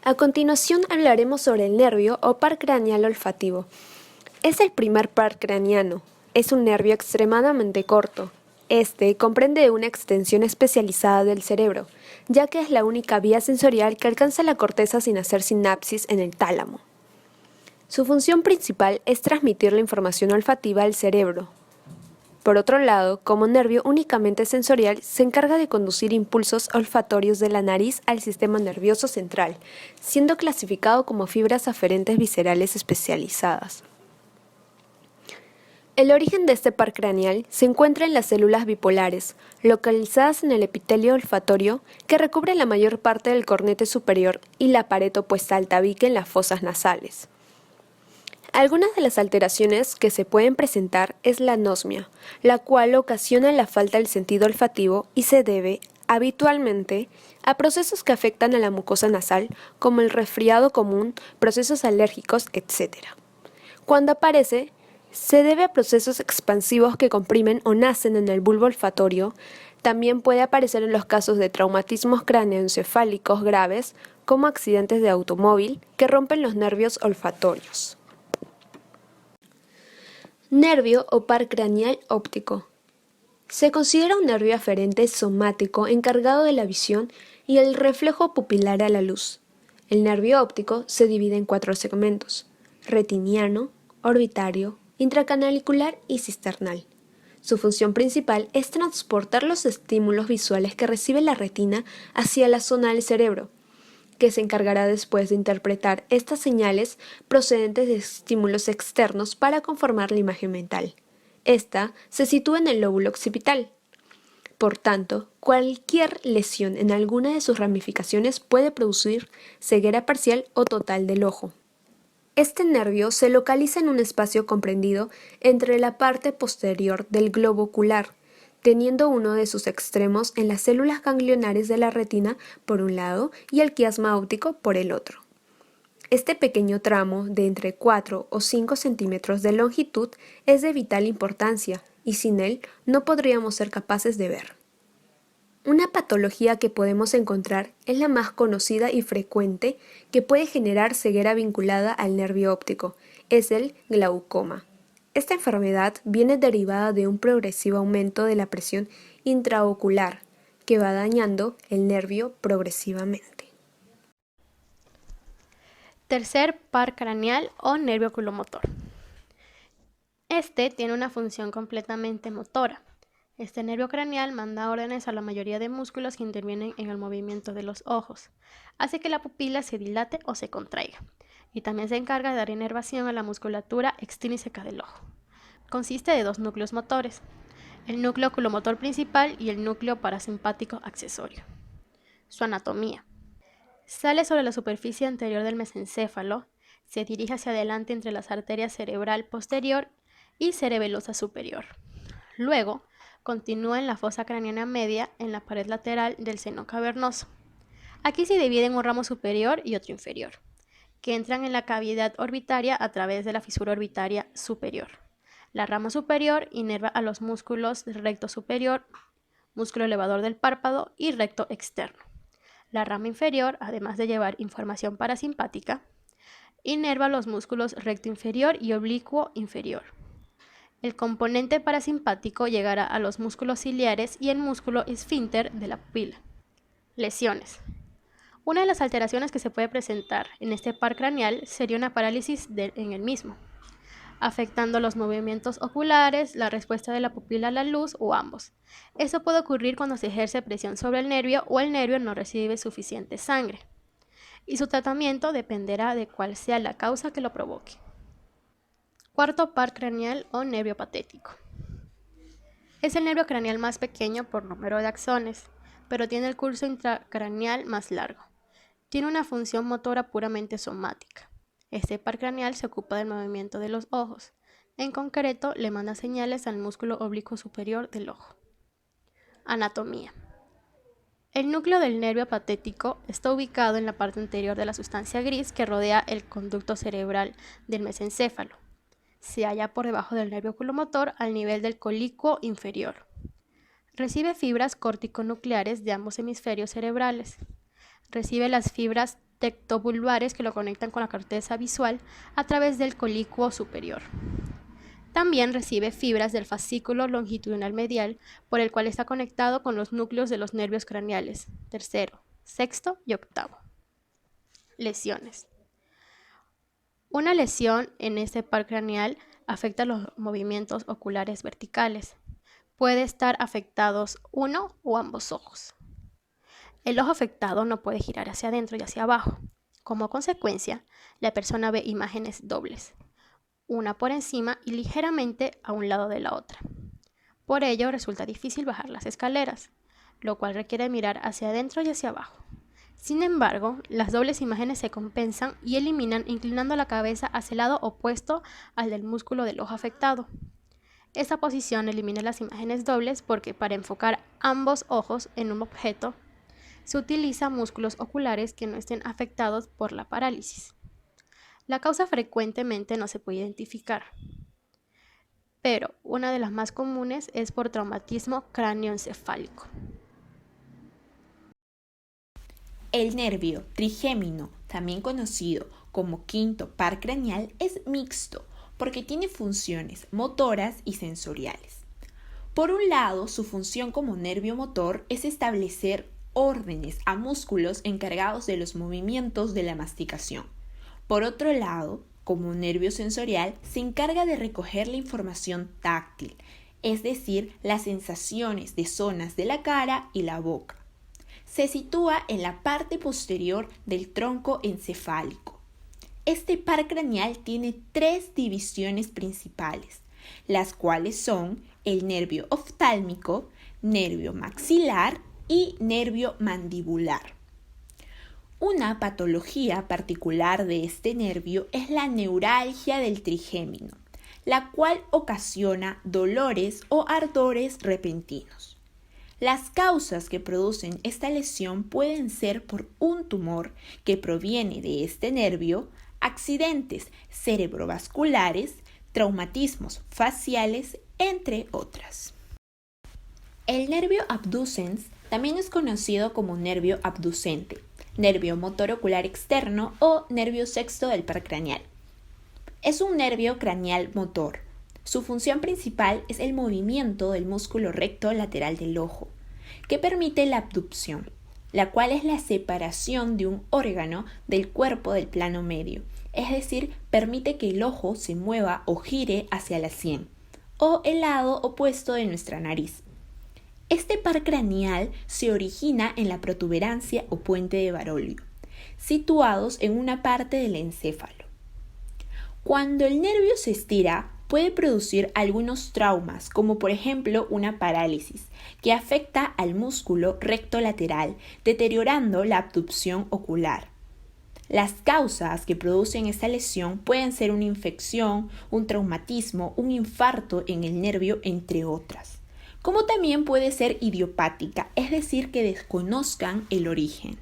A continuación hablaremos sobre el nervio o par craneal olfativo. Es el primer par craneano. Es un nervio extremadamente corto. Este comprende una extensión especializada del cerebro, ya que es la única vía sensorial que alcanza la corteza sin hacer sinapsis en el tálamo. Su función principal es transmitir la información olfativa al cerebro. Por otro lado, como nervio únicamente sensorial, se encarga de conducir impulsos olfatorios de la nariz al sistema nervioso central, siendo clasificado como fibras aferentes viscerales especializadas. El origen de este par craneal se encuentra en las células bipolares, localizadas en el epitelio olfatorio que recubre la mayor parte del cornete superior y la pared opuesta al tabique en las fosas nasales. Algunas de las alteraciones que se pueden presentar es la anosmia, la cual ocasiona la falta del sentido olfativo y se debe, habitualmente, a procesos que afectan a la mucosa nasal, como el resfriado común, procesos alérgicos, etc. Cuando aparece, se debe a procesos expansivos que comprimen o nacen en el bulbo olfatorio. También puede aparecer en los casos de traumatismos cráneoencefálicos graves, como accidentes de automóvil, que rompen los nervios olfatorios. Nervio o par craneal óptico. Se considera un nervio aferente somático encargado de la visión y el reflejo pupilar a la luz. El nervio óptico se divide en 4 segmentos: retiniano, orbitario, intracanalicular y cisternal. Su función principal es transportar los estímulos visuales que recibe la retina hacia la zona del cerebro, que se encargará después de interpretar estas señales procedentes de estímulos externos para conformar la imagen mental. Esta se sitúa en el lóbulo occipital. Por tanto, cualquier lesión en alguna de sus ramificaciones puede producir ceguera parcial o total del ojo. Este nervio se localiza en un espacio comprendido entre la parte posterior del globo ocular, teniendo uno de sus extremos en las células ganglionares de la retina por un lado y el quiasma óptico por el otro. Este pequeño tramo de entre 4 o 5 centímetros de longitud es de vital importancia y sin él no podríamos ser capaces de ver. Una patología que podemos encontrar es la más conocida y frecuente que puede generar ceguera vinculada al nervio óptico, es el glaucoma. Esta enfermedad viene derivada de un progresivo aumento de la presión intraocular, que va dañando el nervio progresivamente. Tercer par craneal o nervio oculomotor. Este tiene una función completamente motora. Este nervio craneal manda órdenes a la mayoría de músculos que intervienen en el movimiento de los ojos. Hace que la pupila se dilate o se contraiga. Y también se encarga de dar inervación a la musculatura extrínseca del ojo. Consiste de 2 núcleos motores: el núcleo oculomotor principal y el núcleo parasimpático accesorio. Su anatomía. Sale sobre la superficie anterior del mesencéfalo, se dirige hacia adelante entre las arterias cerebral posterior y cerebelosa superior. Luego, continúa en la fosa craneana media en la pared lateral del seno cavernoso. Aquí se divide en un ramo superior y otro inferior, que entran en la cavidad orbitaria a través de la fisura orbitaria superior. La rama superior inerva a los músculos recto superior, músculo elevador del párpado y recto externo. La rama inferior, además de llevar información parasimpática, inerva los músculos recto inferior y oblicuo inferior. El componente parasimpático llegará a los músculos ciliares y el músculo esfínter de la pupila. Lesiones. Una de las alteraciones que se puede presentar en este par craneal sería una parálisis en el mismo, afectando los movimientos oculares, la respuesta de la pupila a la luz o ambos. Eso puede ocurrir cuando se ejerce presión sobre el nervio o el nervio no recibe suficiente sangre. Y su tratamiento dependerá de cuál sea la causa que lo provoque. Cuarto par craneal o nervio patético. Es el nervio craneal más pequeño por número de axones, pero tiene el curso intracraneal más largo. Tiene una función motora puramente somática. Este par craneal se ocupa del movimiento de los ojos. En concreto, le manda señales al músculo oblicuo superior del ojo. Anatomía. El núcleo del nervio patético está ubicado en la parte anterior de la sustancia gris que rodea el conducto cerebral del mesencéfalo. Se halla por debajo del nervio oculomotor al nivel del colícuo inferior. Recibe fibras corticonucleares de ambos hemisferios cerebrales. Recibe las fibras tectobulbares que lo conectan con la corteza visual a través del colícuo superior. También recibe fibras del fascículo longitudinal medial, por el cual está conectado con los núcleos de los nervios craneales, tercero, sexto y octavo. Lesiones. Una lesión en este par craneal afecta los movimientos oculares verticales. Puede estar afectados uno o ambos ojos. El ojo afectado no puede girar hacia adentro y hacia abajo. Como consecuencia, la persona ve imágenes dobles, una por encima y ligeramente a un lado de la otra. Por ello resulta difícil bajar las escaleras, lo cual requiere mirar hacia adentro y hacia abajo. Sin embargo, las dobles imágenes se compensan y eliminan inclinando la cabeza hacia el lado opuesto al del músculo del ojo afectado. Esta posición elimina las imágenes dobles porque para enfocar ambos ojos en un objeto se utilizan músculos oculares que no estén afectados por la parálisis. La causa frecuentemente no se puede identificar, pero una de las más comunes es por traumatismo cráneoencefálico. El nervio trigémino, también conocido como quinto par craneal, es mixto porque tiene funciones motoras y sensoriales. Por un lado, su función como nervio motor es establecer órdenes a músculos encargados de los movimientos de la masticación. Por otro lado, como nervio sensorial, se encarga de recoger la información táctil, es decir, las sensaciones de zonas de la cara y la boca. Se sitúa en la parte posterior del tronco encefálico. Este par craneal tiene 3 divisiones principales, las cuales son el nervio oftálmico, nervio maxilar y nervio mandibular. Una patología particular de este nervio es la neuralgia del trigémino, la cual ocasiona dolores o ardores repentinos. Las causas que producen esta lesión pueden ser por un tumor que proviene de este nervio, accidentes cerebrovasculares, traumatismos faciales, entre otras. El nervio abducens también es conocido como nervio abducente, nervio motor ocular externo o nervio sexto del par craneal. Es un nervio craneal motor. Su función principal es el movimiento del músculo recto lateral del ojo, que permite la abducción, la cual es la separación de un órgano del cuerpo del plano medio, es decir, permite que el ojo se mueva o gire hacia la sien, o el lado opuesto de nuestra nariz. Este par craneal se origina en la protuberancia o puente de Barolio, situados en una parte del encéfalo. Cuando el nervio se estira, puede producir algunos traumas, como por ejemplo una parálisis, que afecta al músculo recto lateral, deteriorando la abducción ocular. Las causas que producen esta lesión pueden ser una infección, un traumatismo, un infarto en el nervio, entre otras. Como también puede ser idiopática, es decir, que desconozcan el origen.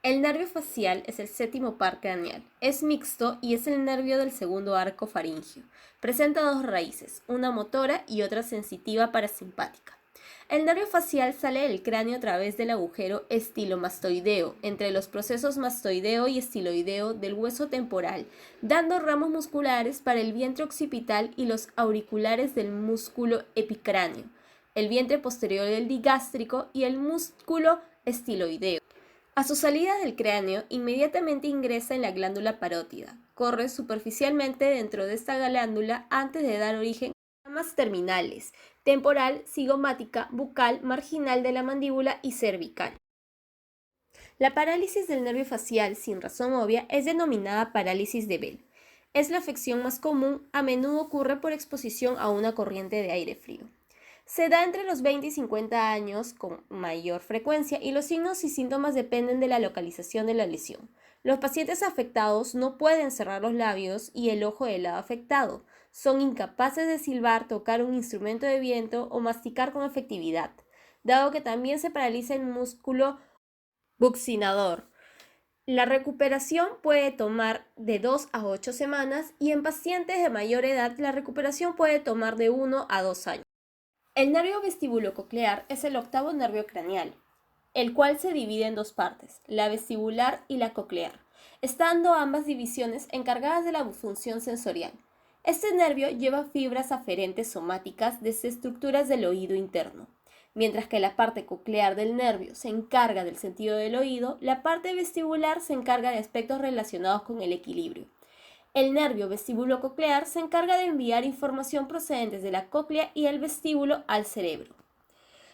El nervio facial es el séptimo par craneal. Es mixto y es el nervio del segundo arco faríngeo. Presenta 2 raíces, una motora y otra sensitiva parasimpática. El nervio facial sale del cráneo a través del agujero estilomastoideo, entre los procesos mastoideo y estiloideo del hueso temporal, dando ramos musculares para el vientre occipital y los auriculares del músculo epicráneo, el vientre posterior del digástrico y el músculo estiloideo. A su salida del cráneo, inmediatamente ingresa en la glándula parótida. Corre superficialmente dentro de esta glándula antes de dar origen a ramas terminales, temporal, cigomática, bucal, marginal de la mandíbula y cervical. La parálisis del nervio facial sin razón obvia es denominada parálisis de Bell. Es la afección más común, a menudo ocurre por exposición a una corriente de aire frío. Se da entre los 20 y 50 años con mayor frecuencia y los signos y síntomas dependen de la localización de la lesión. Los pacientes afectados no pueden cerrar los labios y el ojo del lado afectado. Son incapaces de silbar, tocar un instrumento de viento o masticar con efectividad, dado que también se paraliza el músculo buccinador. La recuperación puede tomar de 2 a 8 semanas y en pacientes de mayor edad la recuperación puede tomar de 1 a 2 años. El nervio vestíbulo-coclear es el octavo nervio craneal. el cual se divide en dos partes, la vestibular y la coclear, estando ambas divisiones encargadas de la función sensorial. Este nervio lleva fibras aferentes somáticas desde estructuras del oído interno. Mientras que la parte coclear del nervio se encarga del sentido del oído, la parte vestibular se encarga de aspectos relacionados con el equilibrio. El nervio vestíbulo-coclear se encarga de enviar información procedente de la cóclea y el vestíbulo al cerebro.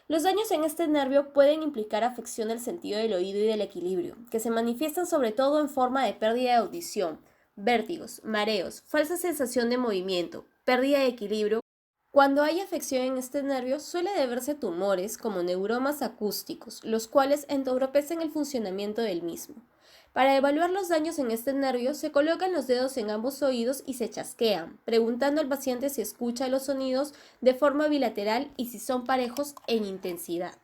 Los daños en este nervio pueden implicar afección del sentido del oído y del equilibrio, que se manifiestan sobre todo en forma de pérdida de audición, vértigos, mareos, falsa sensación de movimiento, pérdida de equilibrio. Cuando hay afección en este nervio suele deberse a tumores como neuromas acústicos, los cuales entorpecen el funcionamiento del mismo. Para evaluar los daños en este nervio se colocan los dedos en ambos oídos y se chasquean, preguntando al paciente si escucha los sonidos de forma bilateral y si son parejos en intensidad.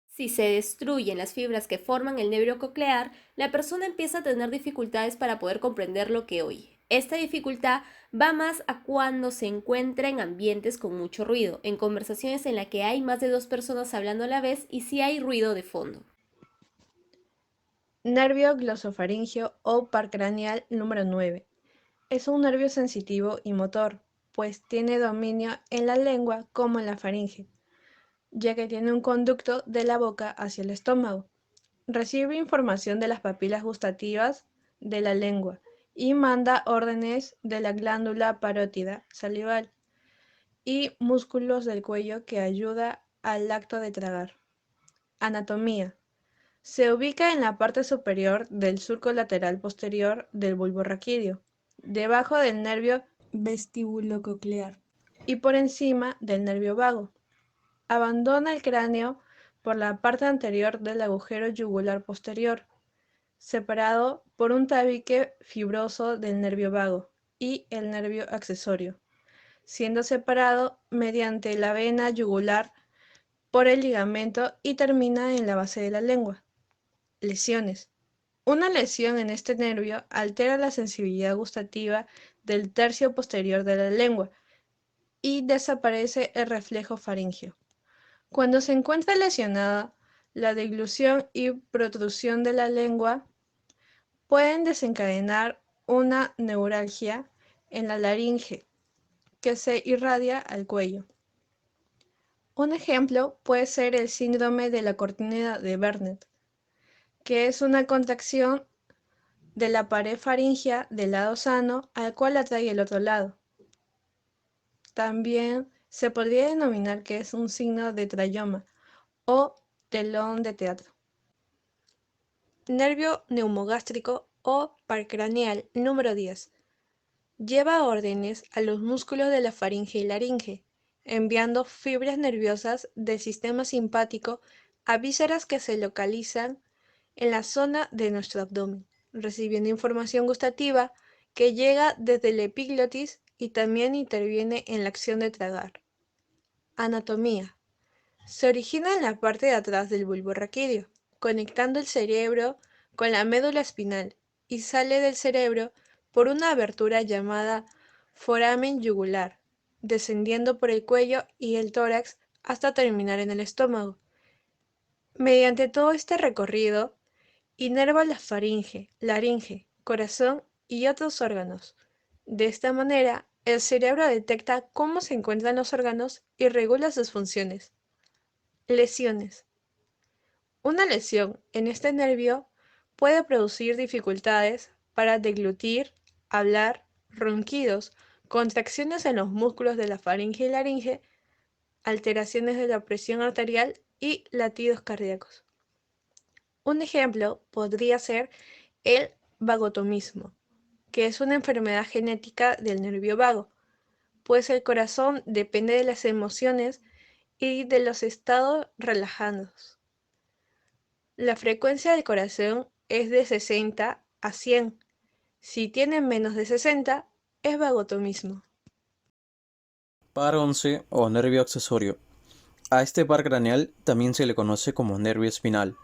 Si se destruyen las fibras que forman el nervio coclear, la persona empieza a tener dificultades para poder comprender lo que oye. Esta dificultad va más a cuando se encuentra en ambientes con mucho ruido, en conversaciones en las que hay más de 2 personas hablando a la vez y si hay ruido de fondo. Nervio glosofaringeo o par craneal número 9. Es un nervio sensitivo y motor, pues tiene dominio en la lengua como en la faringe, ya que tiene un conducto de la boca hacia el estómago. Recibe información de las papilas gustativas de la lengua y manda órdenes de la glándula parótida salival y músculos del cuello que ayuda al acto de tragar. Anatomía. Se ubica en la parte superior del surco lateral posterior del bulbo raquídeo, debajo del nervio vestíbulo-coclear y por encima del nervio vago. Abandona el cráneo por la parte anterior del agujero yugular posterior, separado por un tabique fibroso del nervio vago y el nervio accesorio, siendo separado mediante la vena yugular por el ligamento y termina en la base de la lengua. Lesiones. Una lesión en este nervio altera la sensibilidad gustativa del tercio posterior de la lengua y desaparece el reflejo faríngeo. Cuando se encuentra lesionada, la deglución y protrusión de la lengua pueden desencadenar una neuralgia en la laringe que se irradia al cuello. Un ejemplo puede ser el síndrome de la cortina de Bernet, que es una contracción de la pared faríngea del lado sano al cual atrae el otro lado. También se podría denominar que es un signo de trayoma o telón de teatro. Nervio neumogástrico o par craneal número 10. Lleva órdenes a los músculos de la faringe y laringe, enviando fibras nerviosas del sistema simpático a vísceras que se localizan en la zona de nuestro abdomen, recibiendo información gustativa que llega desde la epiglotis y también interviene en la acción de tragar. Anatomía. Se origina en la parte de atrás del bulbo raquídeo, conectando el cerebro con la médula espinal y sale del cerebro por una abertura llamada foramen yugular, descendiendo por el cuello y el tórax hasta terminar en el estómago. Mediante todo este recorrido, inerva la faringe, laringe, corazón y otros órganos. De esta manera, el cerebro detecta cómo se encuentran los órganos y regula sus funciones. Lesiones. Una lesión en este nervio puede producir dificultades para deglutir, hablar, ronquidos, contracciones en los músculos de la faringe y laringe, alteraciones de la presión arterial y latidos cardíacos. Un ejemplo podría ser el vagotomismo, que es una enfermedad genética del nervio vago, pues el corazón depende de las emociones y de los estados relajados. La frecuencia del corazón es de 60 a 100. Si tiene menos de 60, es vagotomismo. Par 11 o nervio accesorio. A este par craneal también se le conoce como nervio espinal.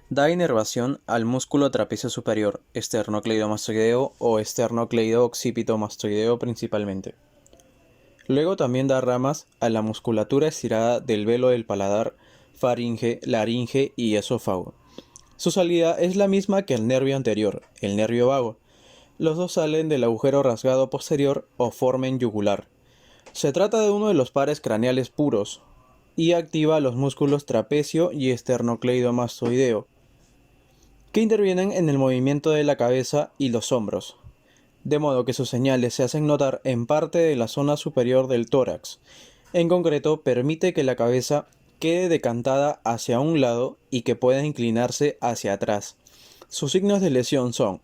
Da inervación al músculo trapecio superior, esternocleidomastoideo o esternocleido-occipito-mastoideo principalmente. Luego también da ramas a la musculatura estirada del velo del paladar, faringe, laringe y esófago, Su salida es la misma que el nervio anterior, el nervio vago. Los dos salen del agujero rasgado posterior o formen yugular. Se trata de uno de los pares craneales puros y activa los músculos trapecio y esternocleidomastoideo, que intervienen en el movimiento de la cabeza y los hombros, de modo que sus señales se hacen notar en parte de la zona superior del tórax. En concreto, permite que la cabeza quede decantada hacia un lado y que pueda inclinarse hacia atrás. Sus signos de lesión son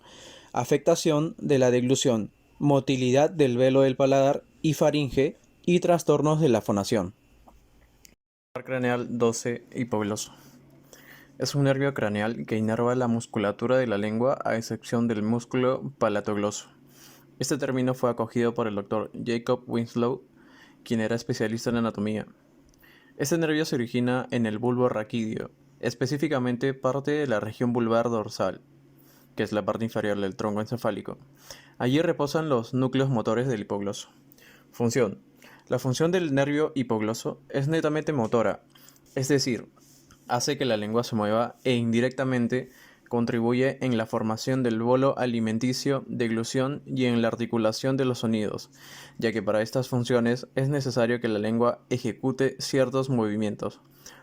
afectación de la deglución, motilidad del velo del paladar y faringe y trastornos de la fonación. Par craneal 12 hipogloso. Es un nervio craneal que inerva la musculatura de la lengua a excepción del músculo palatogloso. Este término fue acogido por el Dr. Jacob Winslow, quien era especialista en anatomía. Este nervio se origina en el bulbo raquídeo, específicamente parte de la región vulvar dorsal, que es la parte inferior del tronco encefálico. Allí reposan los núcleos motores del hipogloso. Función. La función del nervio hipogloso es netamente motora, es decir, hace que la lengua se mueva e indirectamente contribuye en la formación del bolo alimenticio, deglución y en la articulación de los sonidos, ya que para estas funciones es necesario que la lengua ejecute ciertos movimientos.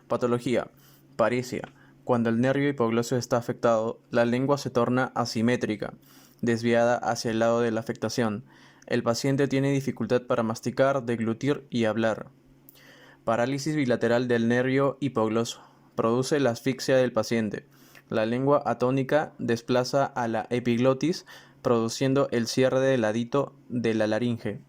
Patología. Paresia. Cuando el nervio hipogloso está afectado, la lengua se torna asimétrica, desviada hacia el lado de la afectación. El paciente tiene dificultad para masticar, deglutir y hablar. Parálisis bilateral del nervio hipogloso. Produce la asfixia del paciente. La lengua atónica desplaza a la epiglotis, produciendo el cierre del ladito de la laringe.